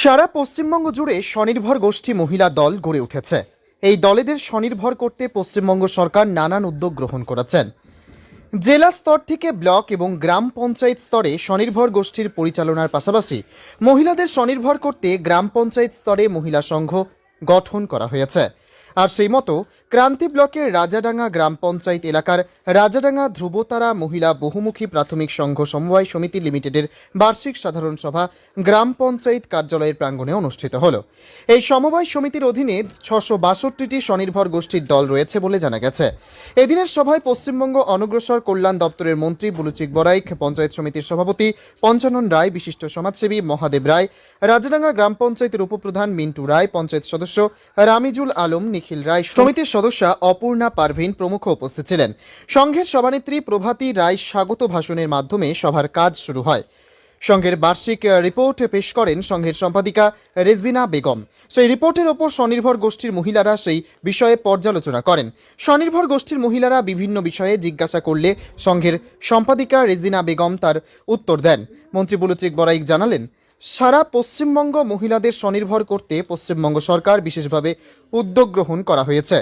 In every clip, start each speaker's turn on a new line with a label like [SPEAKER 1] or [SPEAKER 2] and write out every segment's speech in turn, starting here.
[SPEAKER 1] সারা পশ্চিমবঙ্গ জুড়ে স্বনির্ভর গোষ্ঠী মহিলা দল গড়ে উঠেছে। এই দলেদের স্বনির্ভর করতে পশ্চিমবঙ্গ সরকার নানান উদ্যোগ গ্রহণ করেছেন। জেলা স্তর থেকে ব্লক এবং গ্রাম পঞ্চায়েত স্তরে স্বনির্ভর গোষ্ঠীর পরিচালনার পাশাপাশি মহিলাদের স্বনির্ভর করতে গ্রাম পঞ্চায়েত স্তরে মহিলা সংঘ গঠন করা হয়েছে। আর সেই মতো ক্রান্তি ব্লকের রাজাডাঙ্গা গ্রাম পঞ্চায়েত এলাকার রাজাডাঙ্গা ধ্রুবতারা মহিলা বহুমুখী প্রাথমিক সংঘ সমবায় সমিতি লিমিটেডের বার্ষিক সাধারণ সভা গ্রাম পঞ্চায়েত কার্যালয়ের প্রাঙ্গণে অনুষ্ঠিত হলো। এই সমবায় সমিতির অধীনে 662টি স্বনির্ভর গোষ্ঠীর দল রয়েছে বলে জানা গেছে। এদিনের সভায় পশ্চিমবঙ্গ অনগ্রসর কল্যাণ দপ্তরের মন্ত্রী বুলুচিক বরাইক, পঞ্চায়েত সমিতির সভাপতি পঞ্চানন রায়, বিশিষ্ট সমাজসেবী মহাদেব রায়, রাজাডাঙ্গা গ্রাম পঞ্চায়েতের উপপ্রধান মিন্টু রায়, পঞ্চায়েত সদস্য রামিজুল আলম, নিখিল রায়, সমিতির সদস্যা অপূর্ণা পারভিন প্রমুখ উপস্থিত ছিলেন। সংঘের সভানেত্রী প্রভাতী রায় স্বাগত ভাষণের মাধ্যমে সভার কাজ শুরু হয়। সংঘের বার্ষিক রিপোর্ট পেশ করেন সংঘের সম্পাদিকা রেজিনা বেগম। সেই রিপোর্টের ওপর স্বনির্ভর গোষ্ঠীর মহিলারা সেই বিষয়ে পর্যালোচনা করেন। স্বনির্ভর গোষ্ঠীর মহিলারা বিভিন্ন বিষয়ে জিজ্ঞাসা করলে সংঘের সম্পাদিকা রেজিনা বেগম তার উত্তর দেন। মন্ত্রী বুলুচিক বরাইক জানালেন, সারা পশ্চিমবঙ্গ মহিলাদের স্বনির্ভর করতে পশ্চিমবঙ্গ সরকার বিশেষভাবে উদ্যোগ গ্রহণ করা হয়েছে।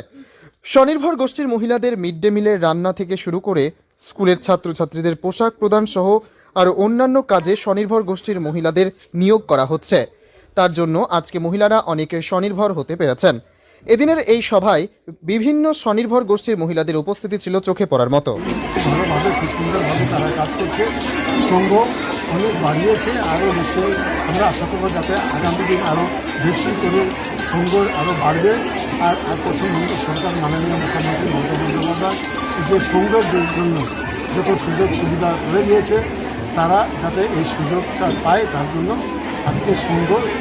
[SPEAKER 1] স্বনির্ভর গোষ্ঠীর মহিলাদের মিড ডে মিলের রান্না থেকে শুরু করে স্কুলের ছাত্রছাত্রীদের পোশাক প্রদান সহ আর অন্যান্য কাজে স্বনির্ভর গোষ্ঠীর মহিলাদের নিয়োগ করা হচ্ছে। তার জন্য আজকে মহিলারা অনেকে স্বনির্ভর হতে পেরেছেন। এদিনের এই সভায় বিভিন্ন স্বনির্ভর গোষ্ঠীর মহিলাদের উপস্থিতি ছিল চোখে পড়ার মতো।
[SPEAKER 2] ভালোভাবে খুব সুন্দরভাবে তারা কাজ করছে, সংঘ অনেক বাড়িয়েছে, আরও নিশ্চয়ই আমরা আশা করবো যাতে আগামী দিন আরও বেশি করে সংঘ আরও বাড়বে। আর পশ্চিমবঙ্গ সরকার মাননীয় মুখ্যমন্ত্রী মমতা বন্দ্যোপাধ্যায় যে সংঘের জন্য যত সুযোগ সুবিধা করে দিয়েছে, তারা যাতে এই সুযোগটা পায় তার জন্য আজকে সংঘ